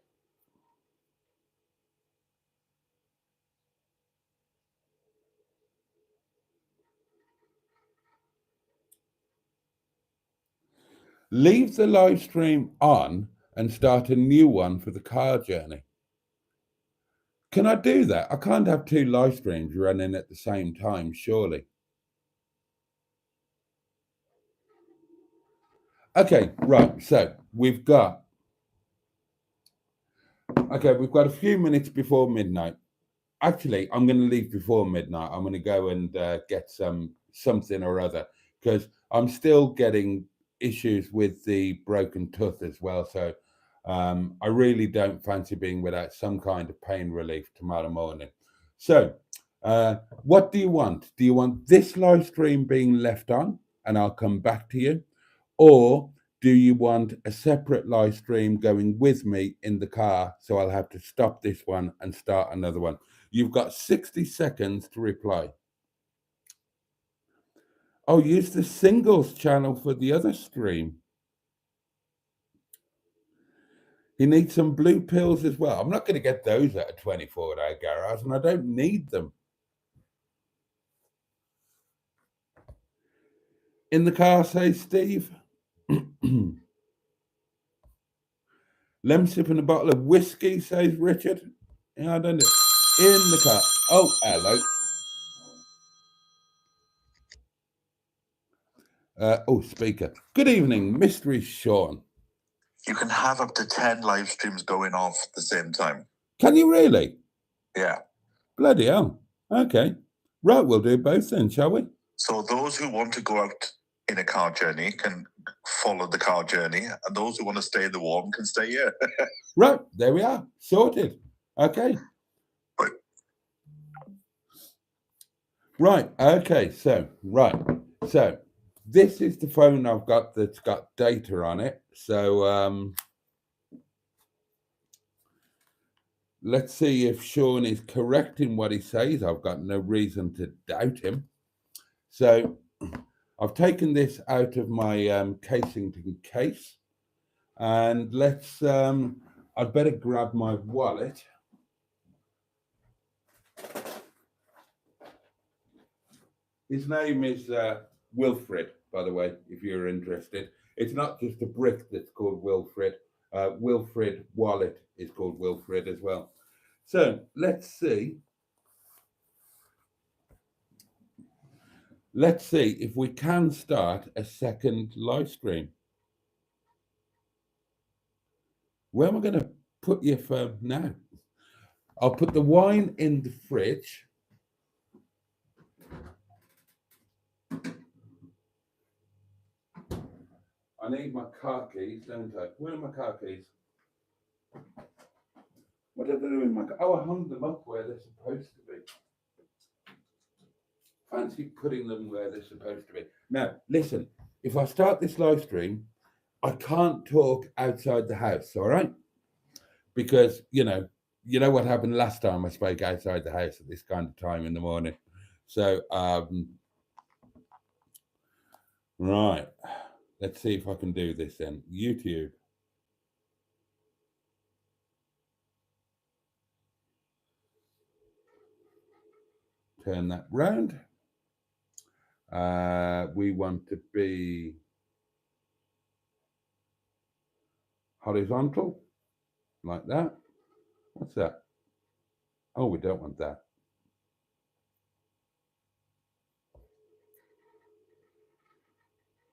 Leave the live stream on and start a new one for the car journey. Can I do that? I can't have two live streams running at the same time, surely. Okay, right. So we've got a few minutes before midnight. Actually, I'm going to leave before midnight. I'm going to go and get something or other because I'm still getting issues with the broken tooth as well. So I really don't fancy being without some kind of pain relief tomorrow morning. So what do you want? Do you want this live stream being left on and I'll come back to you? Or do you want a separate live stream going with me in the car? So I'll have to stop this one and start another one. You've got 60 seconds to reply. Oh, use the singles channel for the other stream. He needs some blue pills as well. I'm not going to get those at a 24-hour garage, and I don't need them. In the car, says Steve. Lem sipping a bottle of whiskey, says Richard. Yeah, I don't know. In the car. Oh, hello. Speaker. Good evening, Mystery Sean. You can have up to 10 live streams going off at the same time. Can you really? Yeah. Bloody hell. Okay. Right, we'll do both then, shall we? So those who want to go out in a car journey can follow the car journey, and those who want to stay in the warm can stay here. Right, there we are. Sorted. Okay. Right, okay, so this is the phone I've got that's got data on it. So let's see if Sean is correct in what he says. I've got no reason to doubt him. So I've taken this out of my Casington case, and let's I'd better grab my wallet. His name is Wilfred, by the way, if you're interested. It's not just a brick that's called Wilfred. Wilfred Wallet is called Wilfred as well. So let's see. Let's see if we can start a second live stream. Where am I going to put your phone now? I'll put the wine in the fridge. I need my car keys, don't I? Where are my car keys? What did I do in my car? Oh, I hung them up where they're supposed to be. Fancy putting them where they're supposed to be. Now, listen, if I start this live stream, I can't talk outside the house, all right? Because, you know what happened last time I spoke outside the house at this kind of time in the morning. So, right. Let's see if I can do this then. YouTube. Turn that round. We want to be horizontal, like that. What's that? Oh, we don't want that.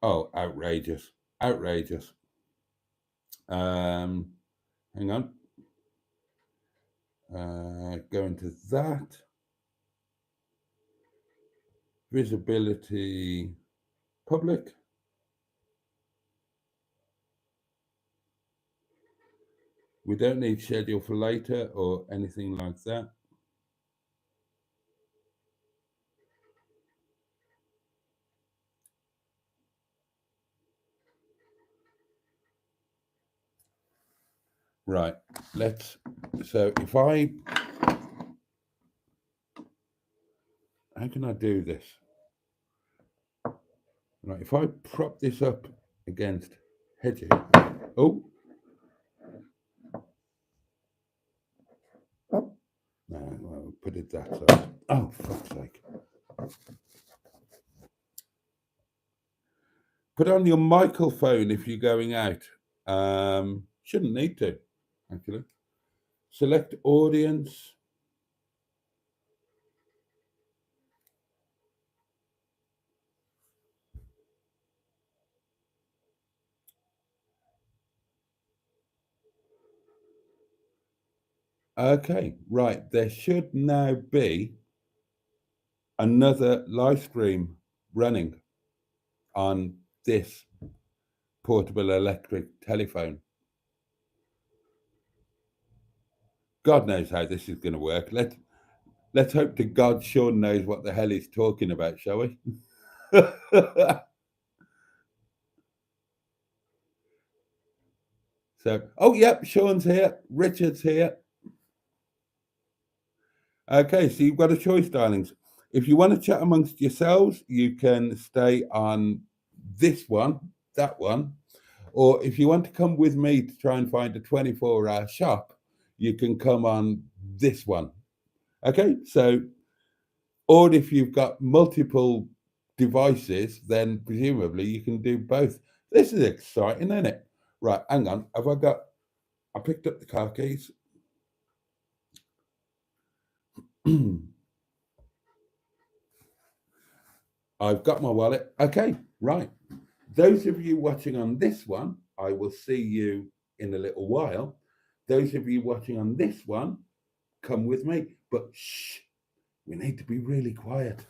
Oh, outrageous. Outrageous. Hang on. Go into that. Visibility public. We don't need schedule for later or anything like that. Right, so if how can I do this? Right, if I prop this up against hedges, oh. No, well, put it that side. Oh, fuck's sake. Put on your microphone if you're going out. Shouldn't need to, actually. Select audience. Okay, right. There should now be another live stream running on this portable electric telephone. God knows how this is going to work. Let's hope to God Sean knows what the hell he's talking about, shall we? So, oh, yep, Sean's here. Richard's here. Okay, so you've got a choice, darlings. If you want to chat amongst yourselves, you can stay on this one, that one. Or if you want to come with me to try and find a 24-hour shop, you can come on this one. Okay, so, or if you've got multiple devices, then presumably you can do both. This is exciting, isn't it? Right, hang on. I picked up the car keys. I've got my wallet. Okay, right. Those of you watching on this one, I will see you in a little while. Those of you watching on this one, come with me. But shh, we need to be really quiet.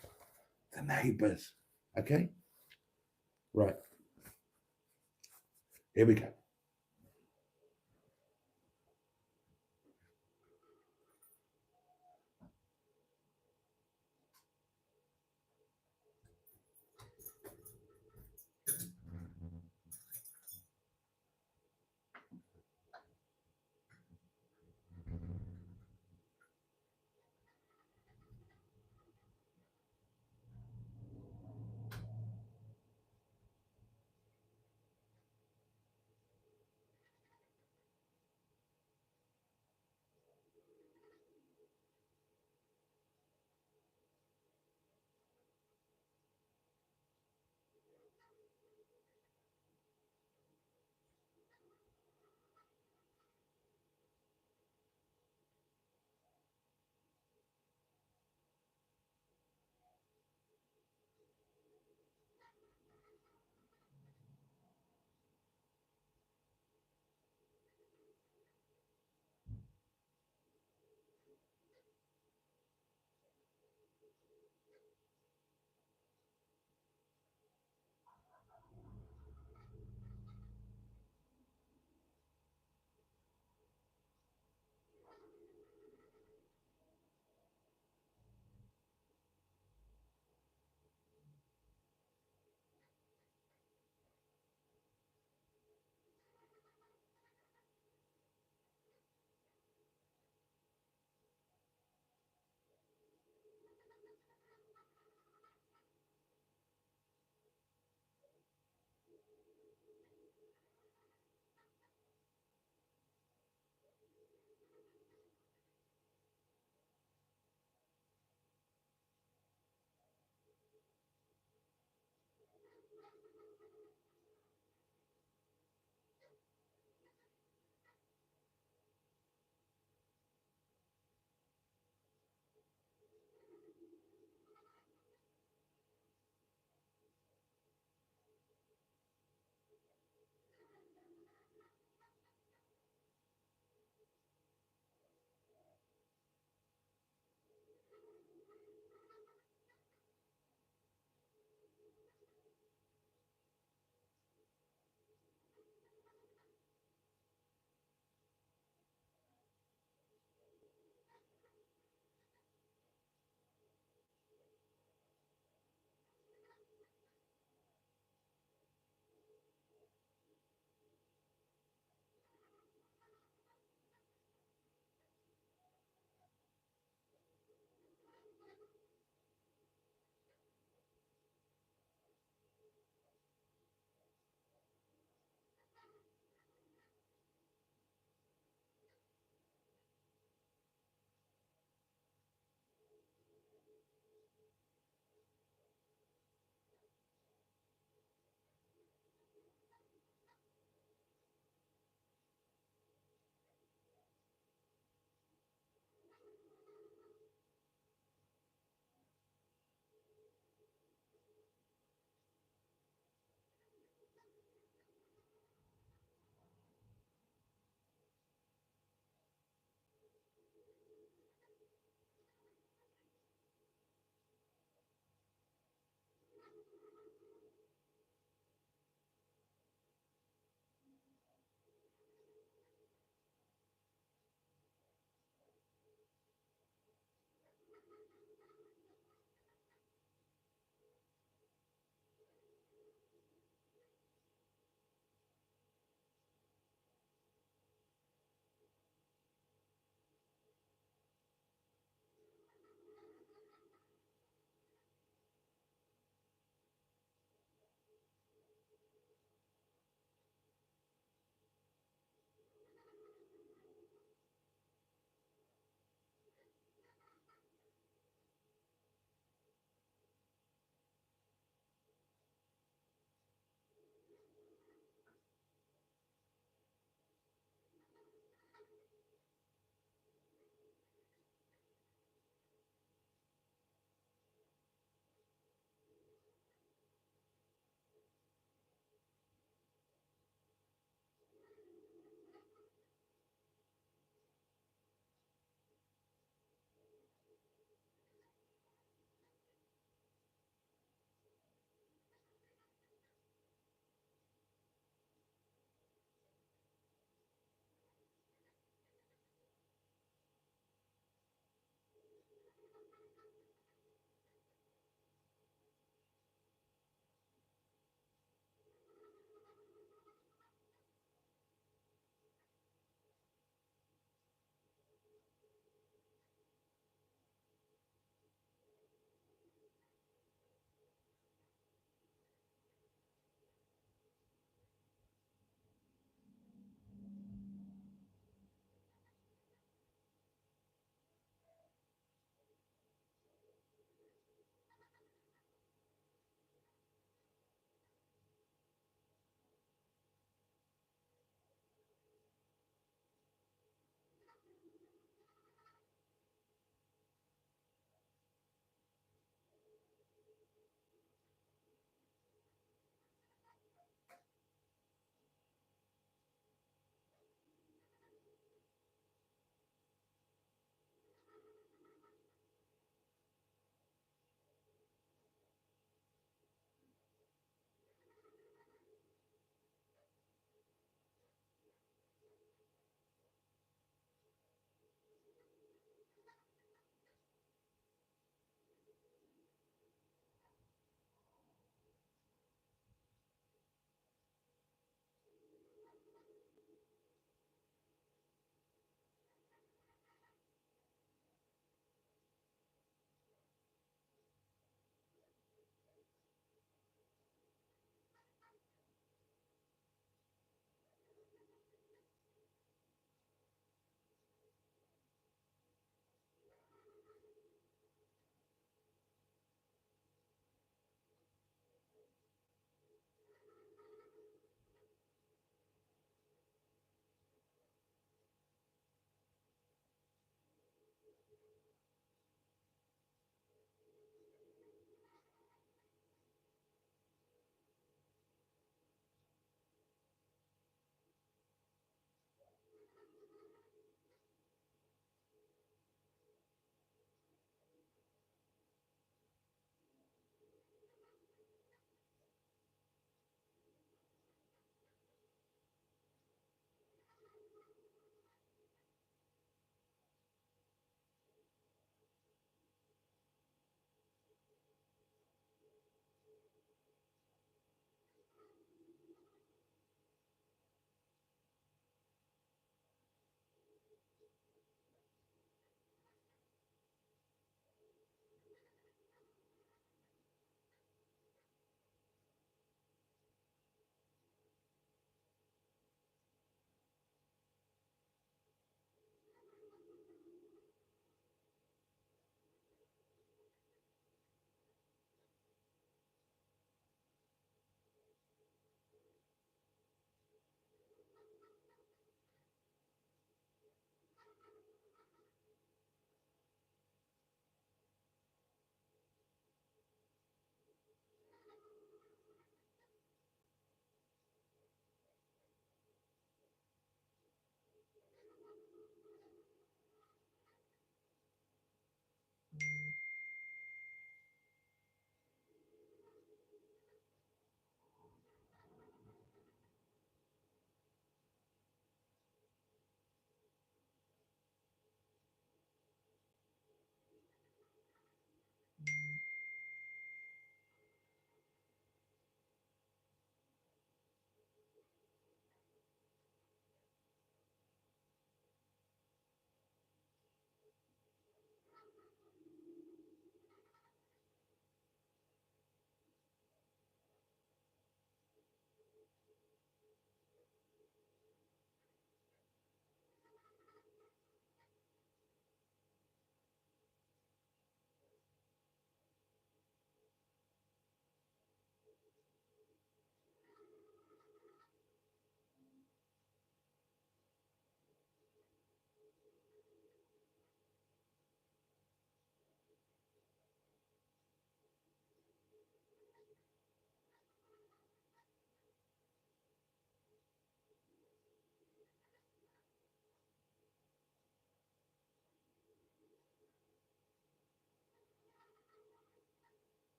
The neighbours. Okay? Right. Here we go.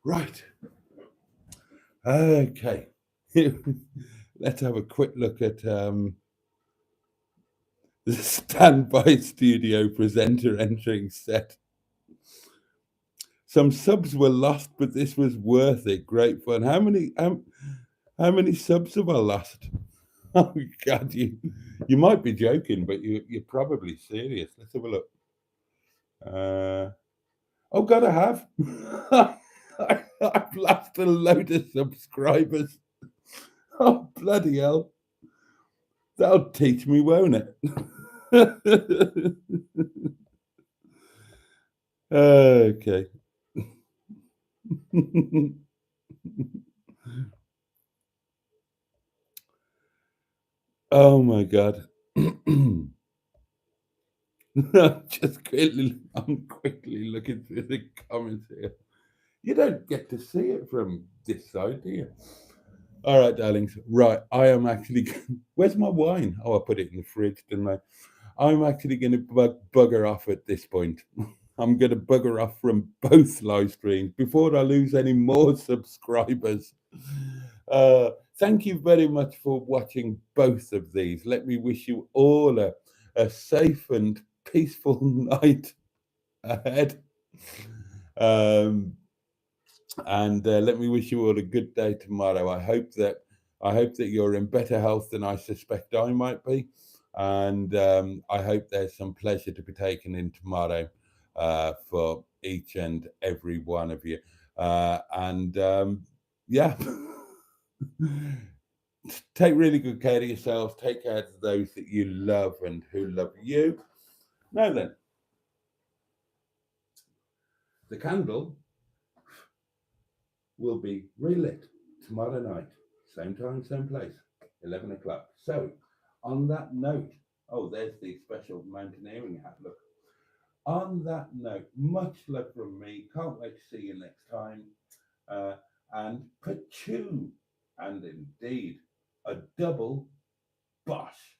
Right. Okay. Let's have a quick look at the standby studio presenter entering set. Some subs were lost, but this was worth it. Great fun. How many subs have I lost? Oh God, you might be joking, but you're probably serious. Let's have a look. Oh God, I have. I've lost a load of subscribers. Oh bloody hell! That'll teach me, won't it? Okay. Oh my God. I'm quickly looking through the comments here. You don't get to see it from this side, do you? All right, darlings. Right, I am actually. Where's my wine? Oh, I put it in the fridge, didn't I? I'm actually going to bugger off at this point. I'm going to bugger off from both live streams before I lose any more subscribers. Thank you very much for watching both of these. Let me wish you all a safe and peaceful night ahead. And let me wish you all a good day tomorrow. I hope that you're in better health than I suspect I might be, and I hope there's some pleasure to be taken in tomorrow for each and every one of you. Yeah, take really good care of yourselves. Take care of those that you love and who love you. Now then, the candle will be relit tomorrow night, same time, same place, 11 o'clock. So, on that note, oh, there's the special mountaineering hat. Look. On that note, much love from me. Can't wait to see you next time. And pachoo, and indeed, a double bosh.